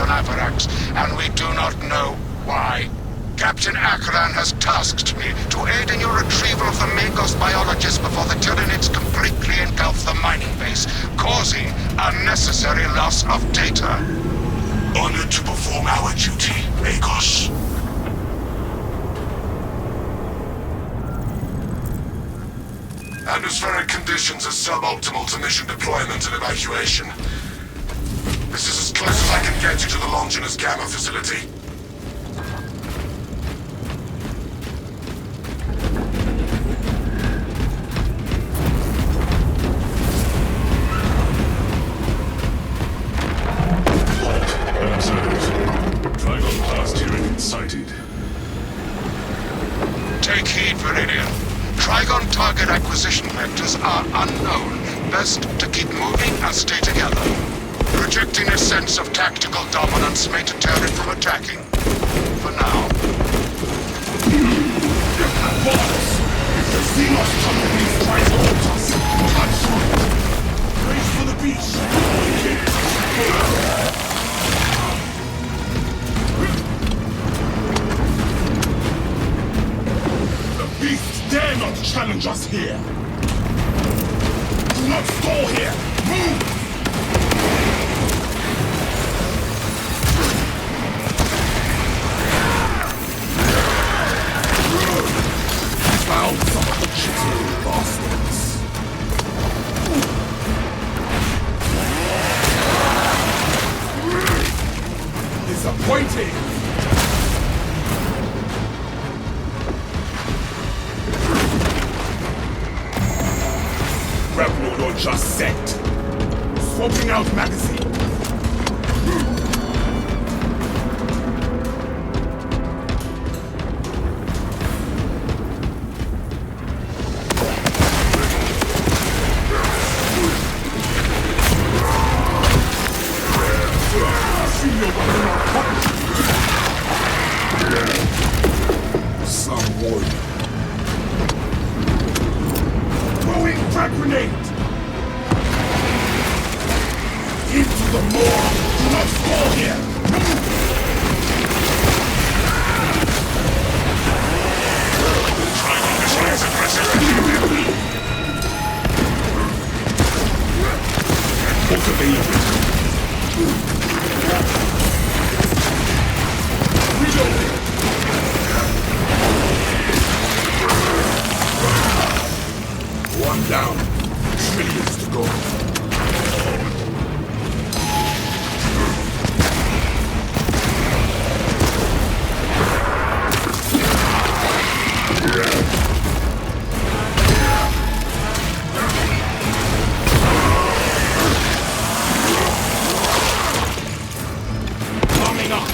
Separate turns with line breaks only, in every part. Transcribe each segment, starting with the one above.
on Avarax, and we do not know why. Captain Akran has tasked me to aid in your retrieval of the Magos biologists before the Tyranids completely engulf the mining base, causing unnecessary loss of data. Honored to perform our duty, Magos. Atmospheric conditions are suboptimal to mission deployment and evacuation. This is as close as I can get you to the Longinus Gamma facility. Take heed, Viridian. Trigon target acquisition vectors are unknown. Best to keep moving and stay together. Projecting a sense of tactical dominance may deter it from attacking. For now. If the Xenos companies try to hold us, touch right. Brace for the beast. Beasts dare not challenge us here! Do not stall here! Move! Found some of the chiseled bastards! Disappointing! Rebel launcher set. Swapping out magazine. Some wood. Throwing frag grenade! Into the moor! Do not fall here! Trying to visualize aggressive activity. Cultivate. Reloading! One down. Trillions to go. Coming up.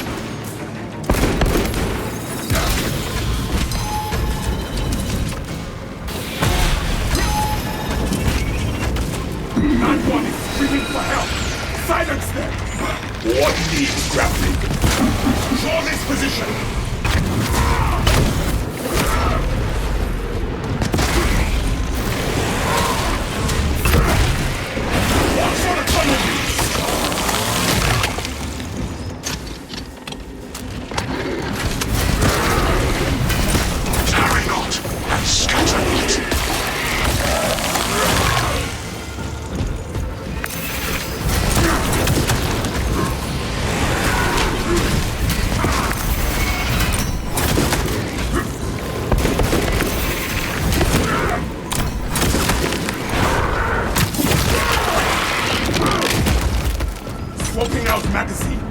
That one is screaming for help! Silence them! What needs grappling? Draw this position! Watch for the tunnel beast! Tarry not and scatter not! Swapping out magazine.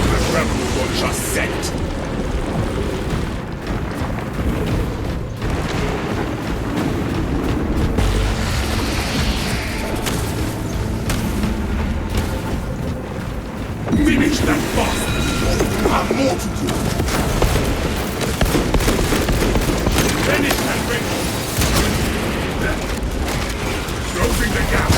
The rebel launcher set. Finish that bastard! You have more to do! Finish that ring! Closing the gap!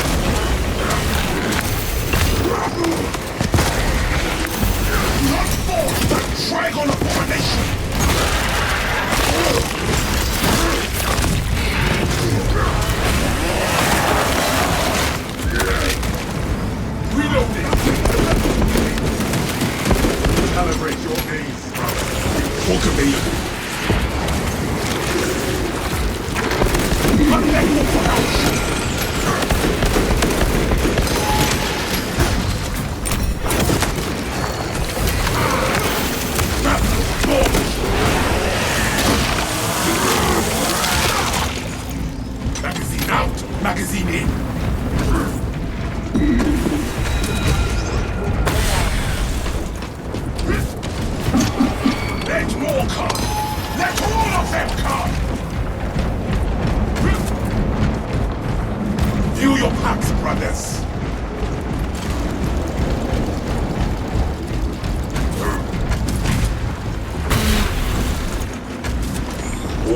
Not fall to that Dragon abomination! Reloading!
Walk available. Magazine out! Magazine in! Let more come! Let all of them come! View your packs, brothers!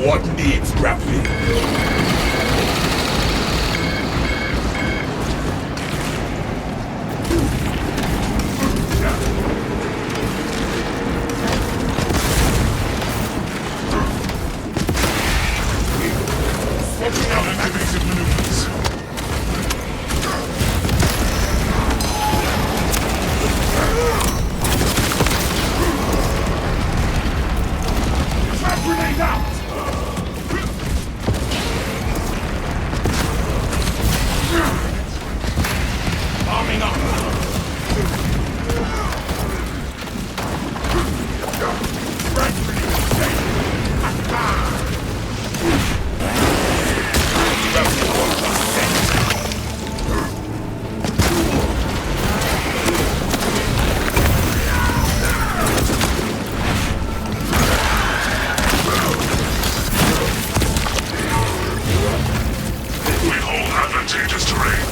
What needs grappling? Swapping out and evasive maneuvers. Trap grenade out! Arming up! Frag grenade!
We hold advantageous terrain.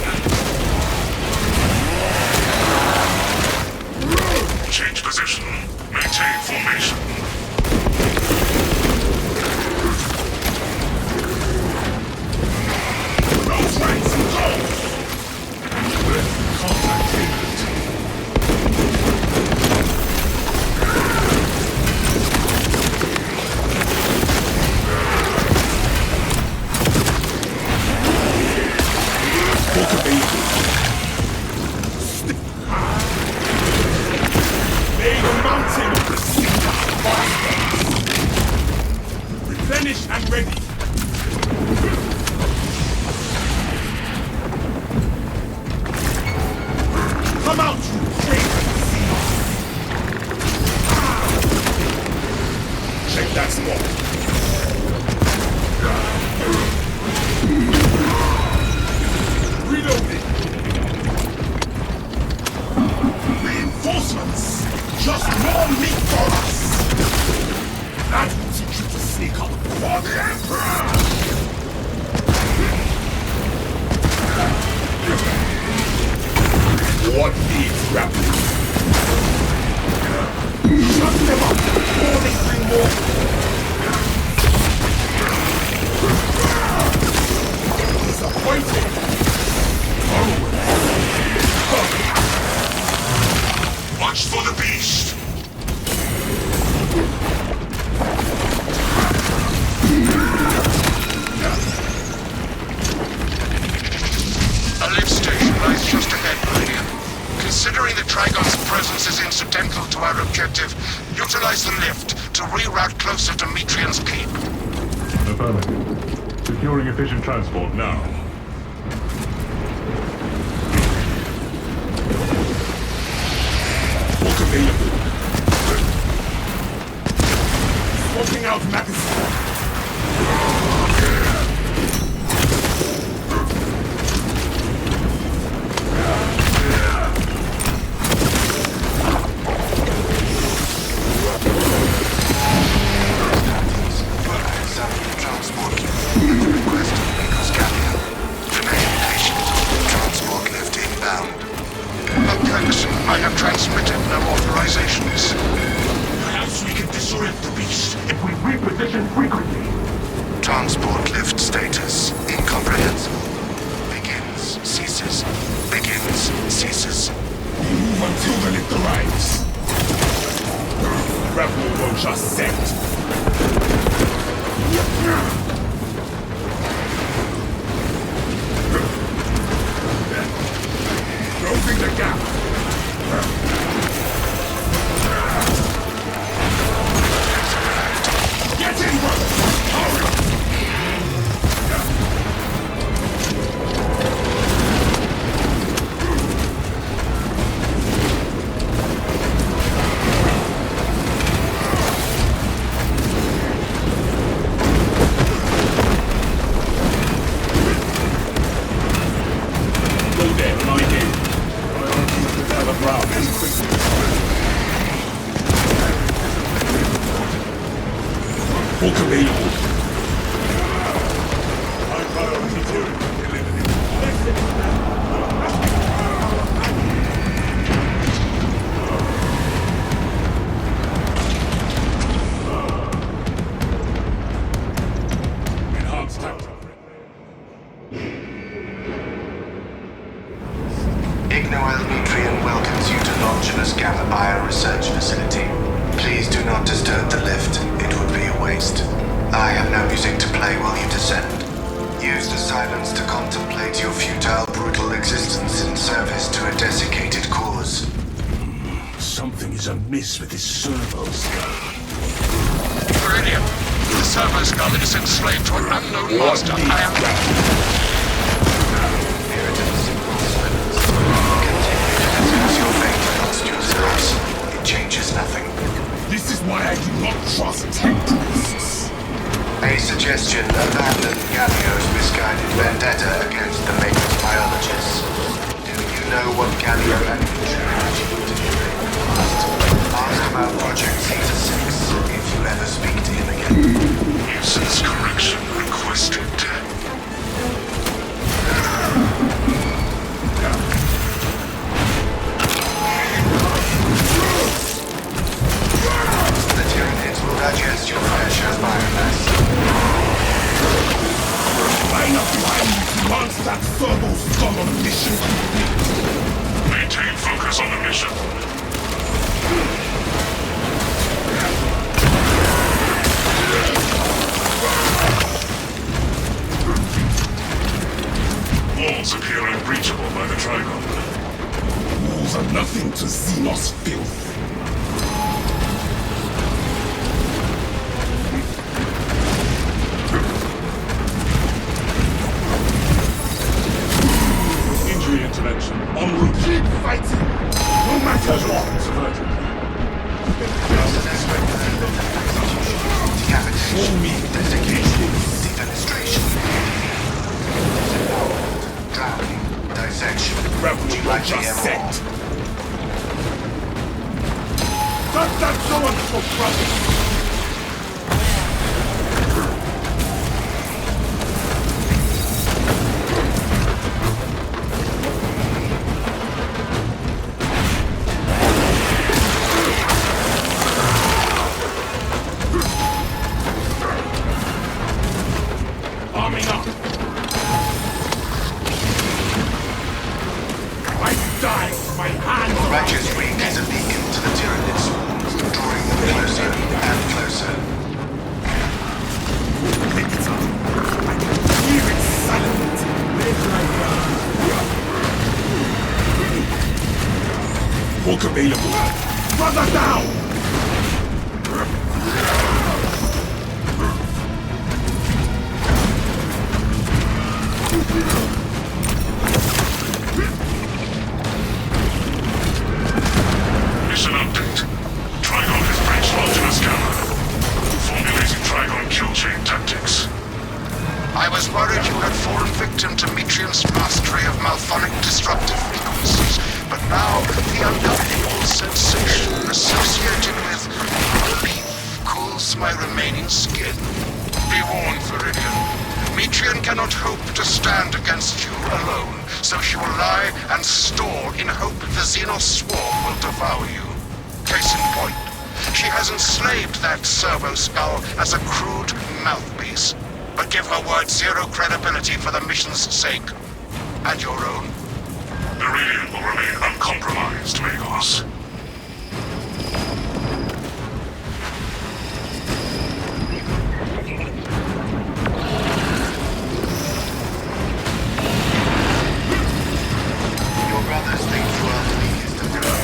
Change position. Maintain formation.
Those ranks and goals! Contact imminent. Walk available. Lay the mountain of the seeker bastards. Replenish and ready. Come out, you crazy seeds! Check that spot. Reloading. Reinforcements! Just more meat for us! That will teach you to sneak up for the Emperor! What needs grappling? Shut them up before they bring more! Disappointing!
Watch for the beast. A lift station lies just ahead, Meridian. Considering the Trigon's presence is incidental to our objective, utilize the lift to reroute closer to Metrian's keep.
Affirmative. Securing efficient transport now.
Walk available. Swapping out magazine.
I have transmitted no authorizations.
Perhaps we can disarm the beast if we reposition frequently.
Transport lift status incomprehensible. Begins, ceases. Begins, ceases.
We move until the lift arrives. Rebel Rocha sent. Closing the gap. Book available.
High priority Tyranid eliminated. Enhanced tactic.
Igno-Nutrient welcomes you to Longinus Gamma Bio Research Facility. Please do not disturb the lift. It would be a waste. I have no music to play while you descend. Use the silence to contemplate your futile, brutal existence in service to a desiccated cause.
Something is amiss with his servos.
Brilliant. The servo skull is enslaved to an unknown master. I am...
As your fate amongst yourselves, it changes nothing.
This is why I do not trust temporalists.
A suggestion: abandon Gallio's misguided vendetta against the Maker's biologists. Do you know what Gallio and achieved in the past? Ask about Project Caesar 6 if you ever speak to him again.
Nuisance correction requested.
The Tyranids will digest your flesh as biomass.
Line up line once that servo skull on mission complete.
Maintain focus on the mission. Walls appear unbreachable by the Trigon.
Walls are nothing to Xenos filth.
Injury intervention.
Onward, keep fighting! No matter what!
Subverted.
Decapitation,
Show me
desiccation, defenestration, drowning, dissection. Would you like to hear more?
That's no one for brothers! Arming up! I die with my hands around
Righteous
your
Week
neck.
is a beacon to the Tyranid swarms, drawing them closer and closer.
Victor, I can hear it salivating. Book available. Brother down!
Mission update. Trigon has breached Longinus Gamma. Formulating Trigon kill chain tactics.
I was worried you had fallen victim to Metrian's mastery of malphonic disruptive frequencies, but now the ungovernable sensation associated with relief cools my remaining skin. Be warned, Viridian. Metrian cannot hope to stand against you alone, so she will lie and stall in hope the Xenos swarm will devour you. Case in point, she has enslaved that servo skull as a crude mouthpiece. But give her word zero credibility for the mission's sake. And your own.
The Radiant will remain uncompromised, Magos.
Your brothers think the world weakest of their own.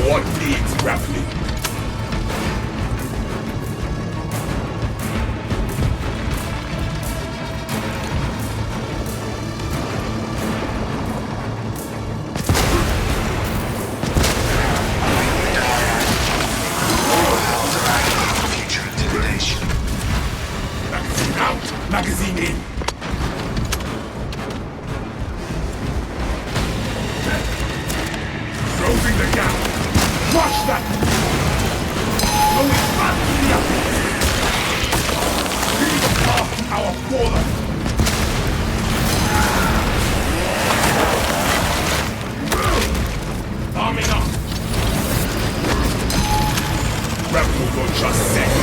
What needs grappling? Closing the gap! Crush that! Going back to the abyss! Leave a path to our fallen! Arming up! Rebel launcher set!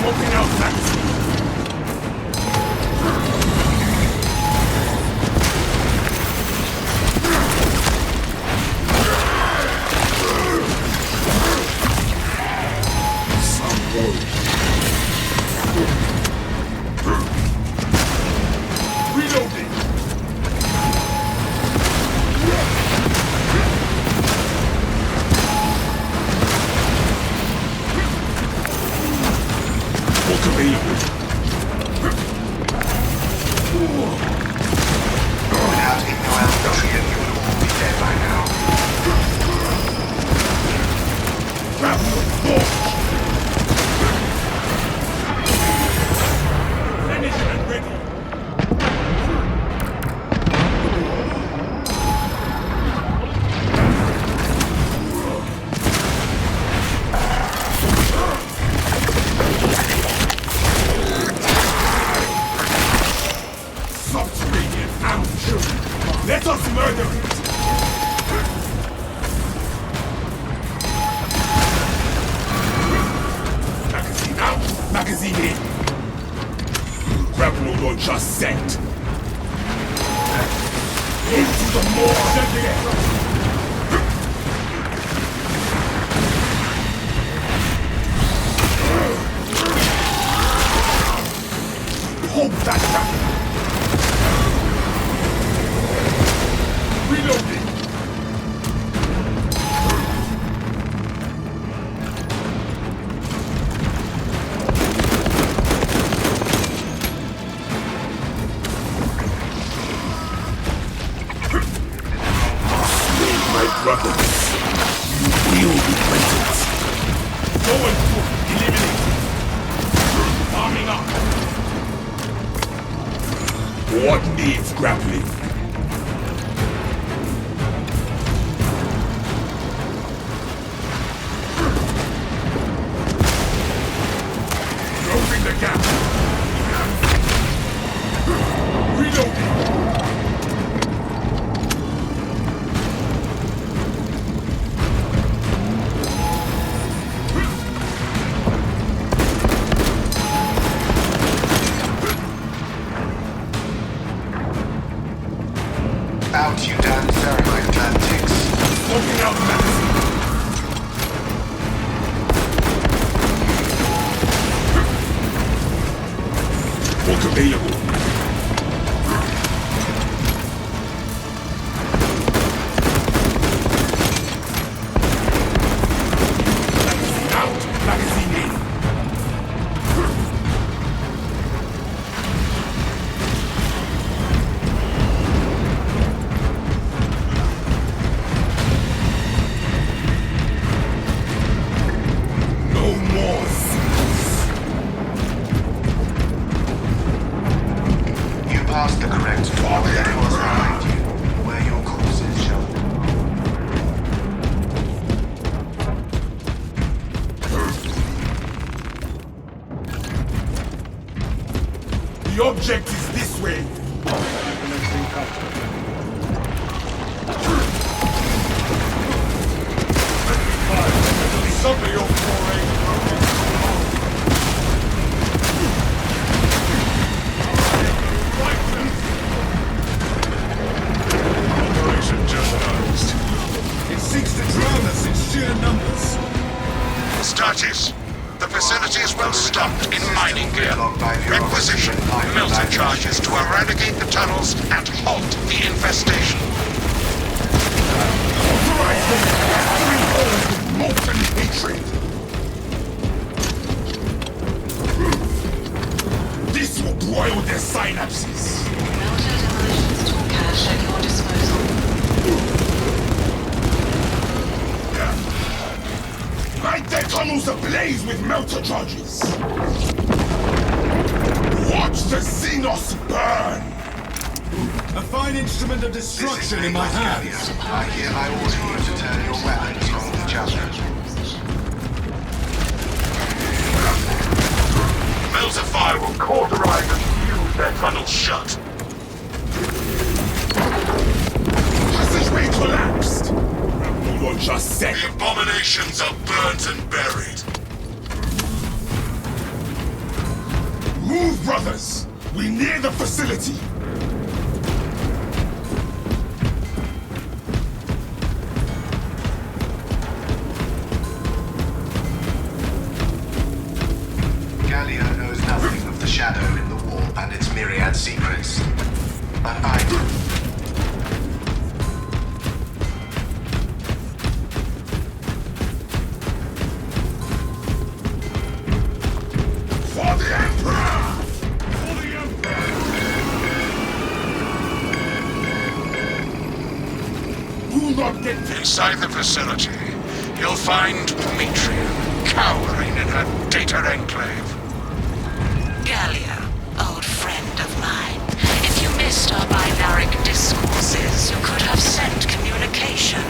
Smoking out magazine! Reloading! Book available.
Without Ignoel, you would all be dead by now.
Grab the book! Finish it and ready! Subterranean ambush! Let us murder it! Magazine out! Magazine in! Grapple launcher set! Into the more deadly air! Hold that grapple! Reloading! My brothers, you will be present. Go and eliminate. Arming up. What needs grappling? Closing the gap. Reloading.
Out, you damn Fahrenheit Atlantics.
Smoking out magazine. Book available. Magazine out, magazine in. No more seals.
You passed the correct door that was behind you, where your course is shown.
The object is this way. Some of your
Operation jeopardized.
It seeks to drown us in sheer numbers.
Status. The facility is well stocked in mining gear. Requisition melter charges to eradicate the tunnels and halt the infestation.
Authorize them! Three holes with molten hatred! This will broil their synapses!
Melter demolitions tool cache at your disposal.
Light their tunnels ablaze with melter charges! Watch the Xenos burn!
A fine instrument of destruction in my hands.
I hereby order you to turn your weapons on each other.
Meltify will cauterize and fuse their tunnels shut.
Passageway collapsed! Launcher set!
The abominations are burnt and buried.
Move, brothers! We near the facility!
Gallia knows nothing of the shadow in the warp and its myriad secrets. But I do.
For the Emperor! For the Emperor! Do not get
Inside the facility, you'll find Demetrian cowering in her data enclave.
Gallia, old friend of mine. If you missed our binaric discourses, you could have sent communication.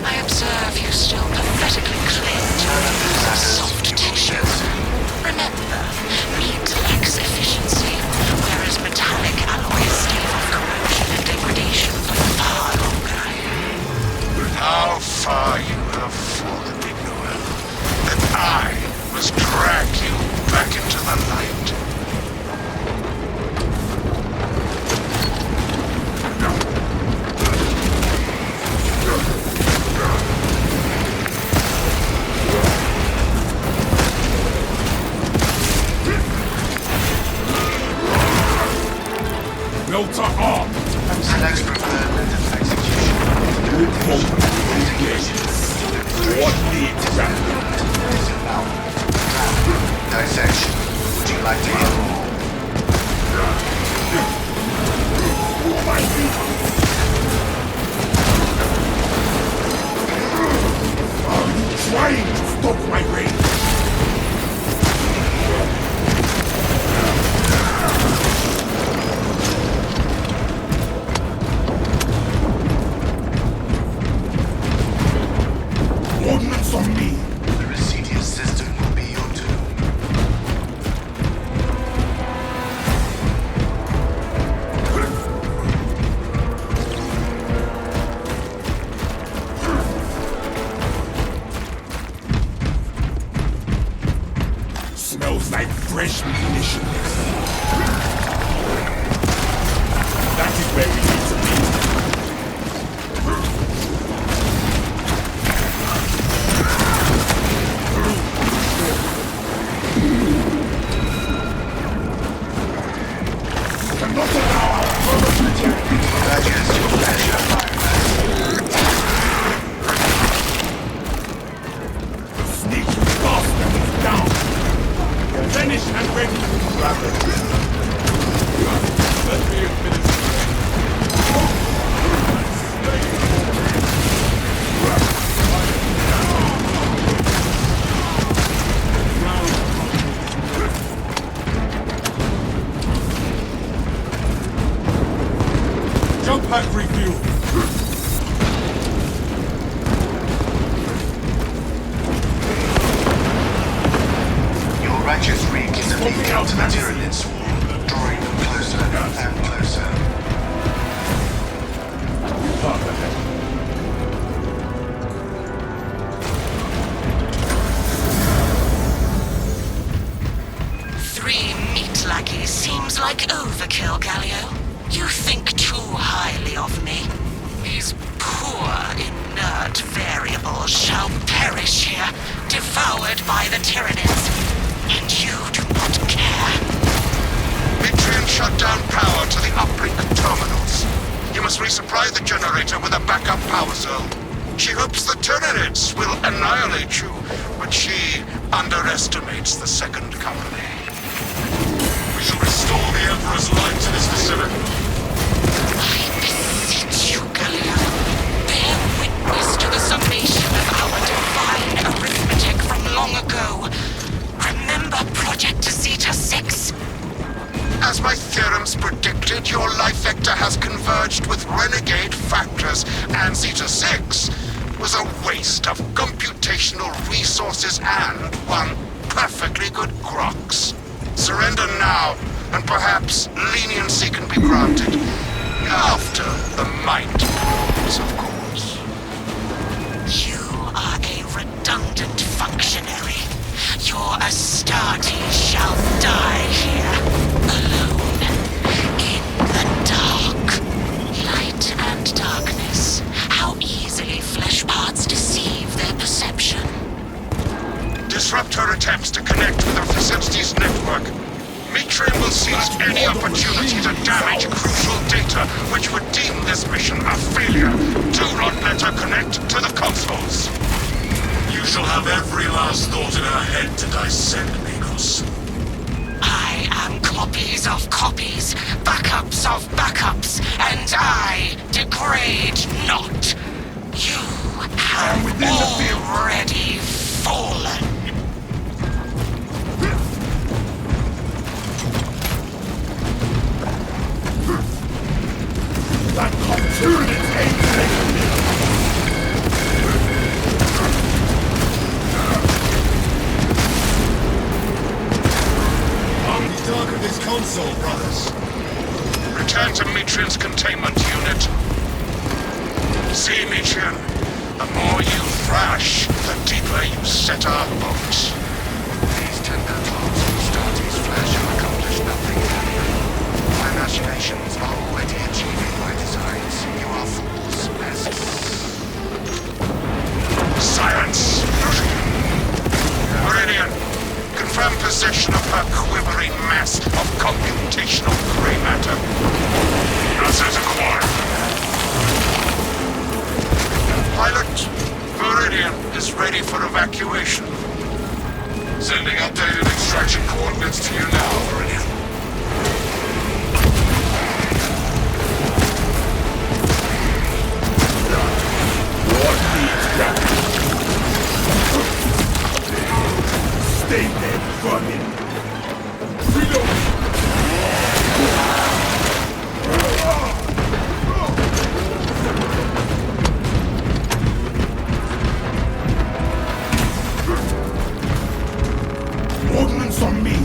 I observe you still pathetically cling to your use of soft tissue. Remember, meat lacks efficiency, whereas metallic alloys stave off corrosion and degradation for far longer.
How far you have fallen, Ignoel, that I must drag you back into the light.
Melter armed!
Select preferred method of execution.
What needs that?
Dissection. Would you like to hear more?
My people! Are you trying to stop my rage? Ordnance on me!
The Residious system will be your doom.
Smells like fresh munitions. That is where we need to be. Cannot allow our brothers to attack.
Digest your pleasure, Fireman.
Sneaky bastard is down. Finished and ready. Let me finish.
Jump pack refuel.
Your righteous reek is a beacon to the Tyrannid swarm, drawing them closer and closer.
Three meat lackeys seems like overkill, Gallio. You think too highly of me. These poor, inert variables shall perish here, devoured by the Tyrannids. And you do not care.
Demetrian shut down power to the uplink terminals. You must resupply the generator with a backup power cell. She hopes the Tyranids will annihilate you, but she underestimates the second company.
We shall restore the Emperor's light to this facility.
I beseech you, Gallio. Bear witness to the summation of our divine arithmetic from
waste of computational resources and one perfectly good Grox. Surrender now, and perhaps leniency can be granted. After the mind falls, of course.
You are a redundant functionary. Your Astartes shall die here, alone, in the dark. Light and darkness, how easily flesh parts deceive their perception.
Disrupt her attempts to connect with our facility's network. Mitrian will seize any opportunity to damage crucial data, which would deem this mission a failure. Do not let her connect to the consoles.
You shall have every last thought in her head to dissect, Nikos.
I am copies of copies, backups of backups, and I degrade not. You have already fallen.
That Tyranids ain't taking me!
The dark of this console, brothers.
Return to Mitrian's containment unit. See, Mitrian, the more you thrash, the deeper you set our boats.
These tender talks of Astartes' flesh have accomplished nothing. My machinations are already achieving my designs. You are fools, pests.
Silence! Meridian, confirm possession of her quivering mass of computational gray matter.
Assets acquired.
Pilot, Meridian is ready for evacuation.
Sending updated extraction coordinates to you now, Meridian.
What needs gravity? Stay there, fucking! Reload! Ordnance on me!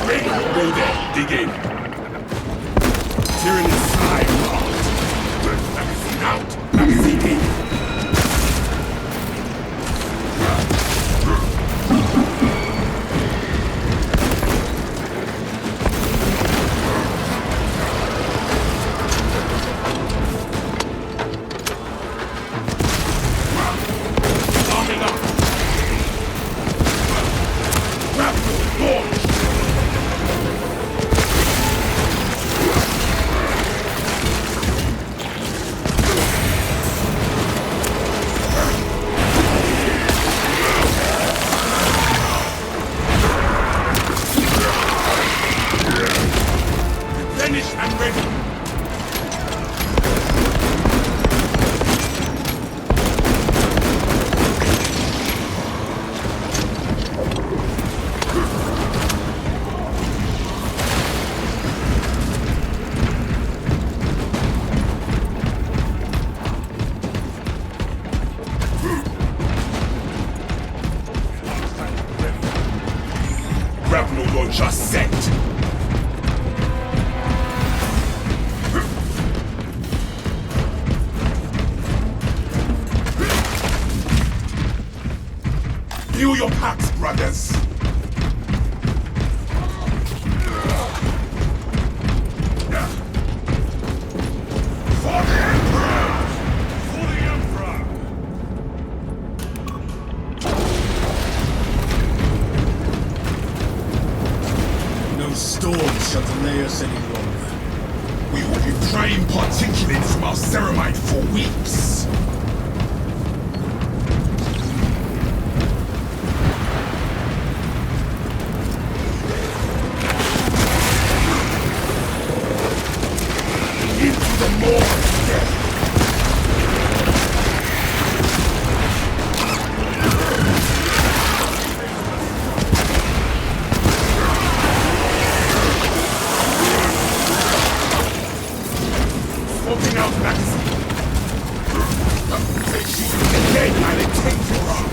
Ready, go there, dig in. Tyranids side locked. Magazine out, magazine in. Arming up. Grapple, launch. Finished and ready. Grapnel launcher set. View your packs, brothers. For the Emperor! For the Emperor!
No storm shall delay us any longer.
We will be praying particulates from our ceramide for weeks. Into the maw of death. out magazine. They shoot you in the leg and it takes your arm.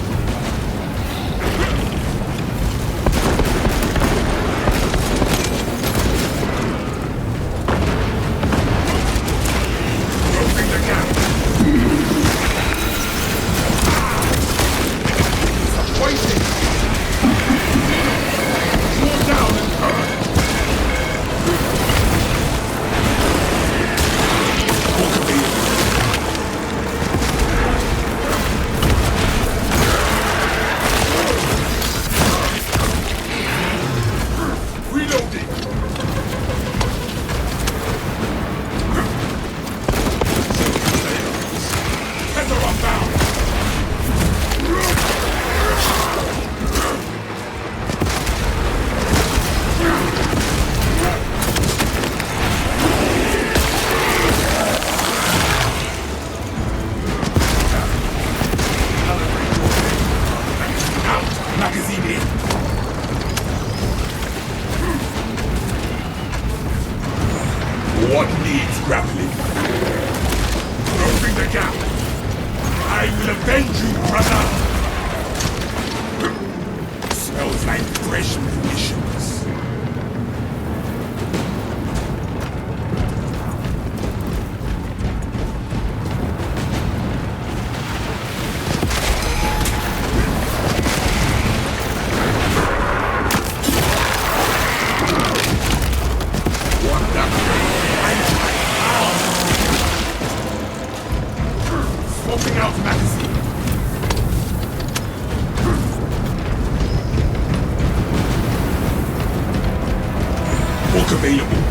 Closing the gap. Waiting. Draw down and burn. Reloading. Tether unbound. Out. Magazine in. What needs grappling? Closing the gap. I will avenge you, brother. Smells like fresh munitions. Swapping out magazine. Book available.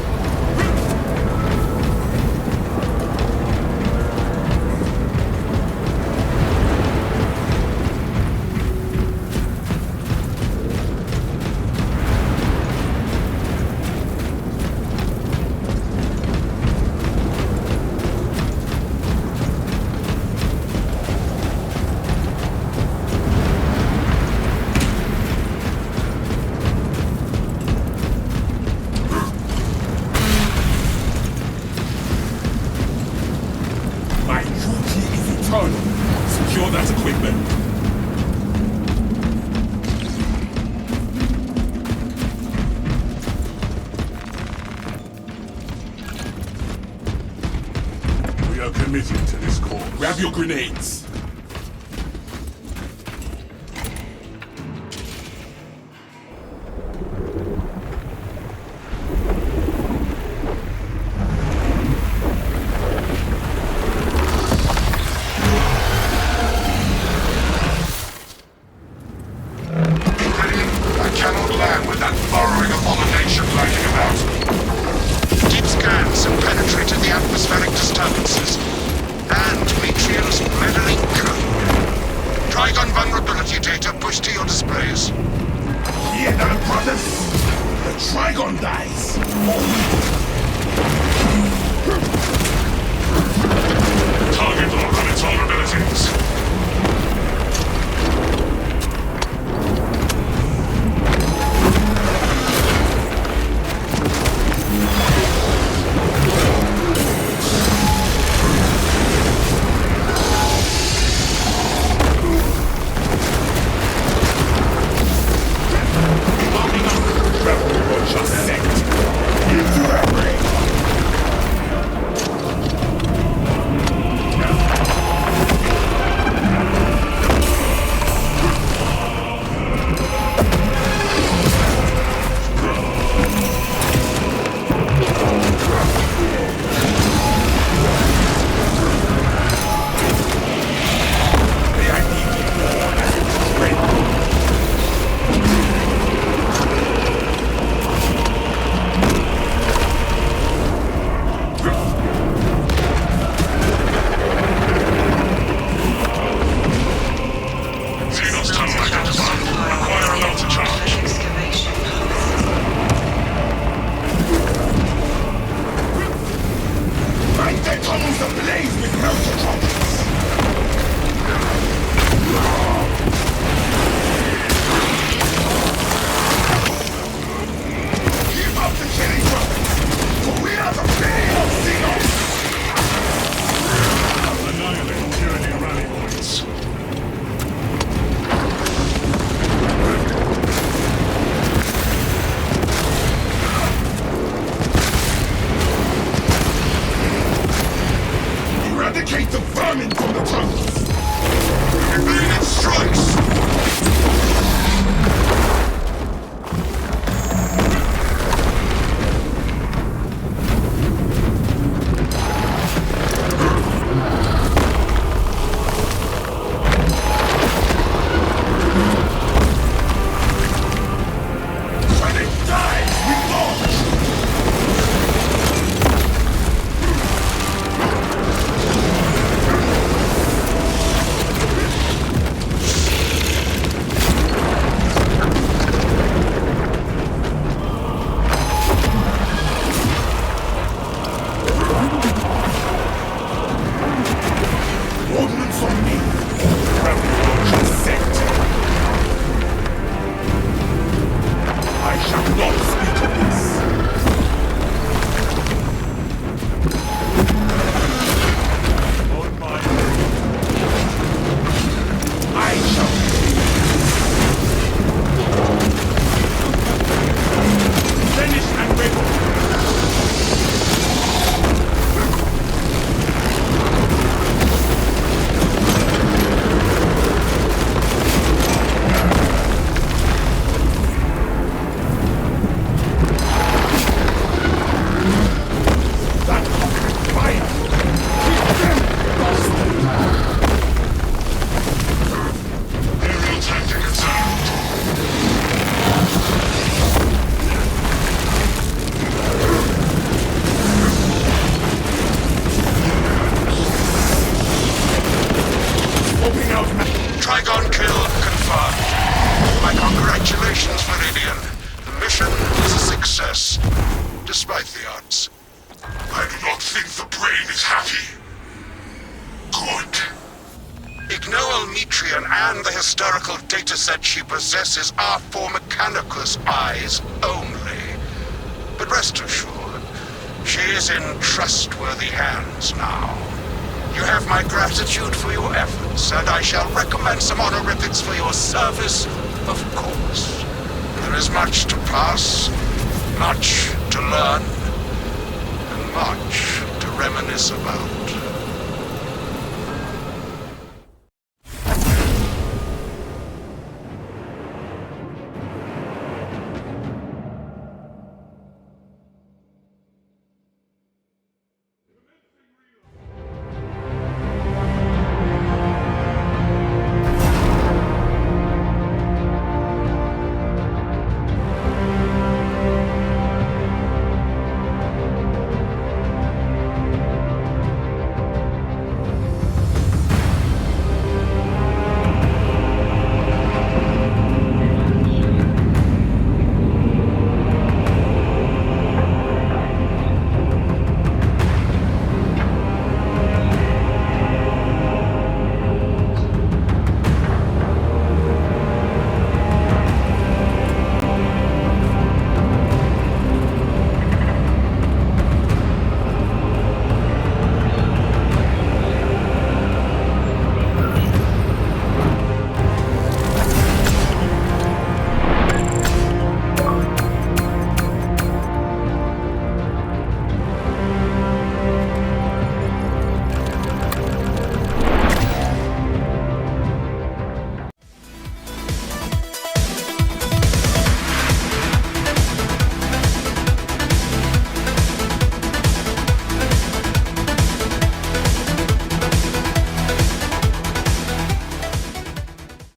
My duty is eternal. Secure that equipment. We are committed to this cause. Grab your grenades.
I cannot land with that burrowing abomination floating about. Deep scans have penetrated the atmospheric disturbances and Matriarch's meddling code. Trigon vulnerability data pushed to your displays.
Hear that, brothers? The Trigon dies.
Target lock on its vulnerabilities.
Just sect. Into that ring. Keep up the killing, brothers! For we are the pain of the
It's happy. Good.
Ignoel Metrian and the historical dataset she possesses are for Mechanicus eyes only. But rest assured, she is in trustworthy hands now. You have my gratitude for your efforts, and I shall recommend some honorifics for your service, of course. There is much to pass, much to learn, and much to reminisce about.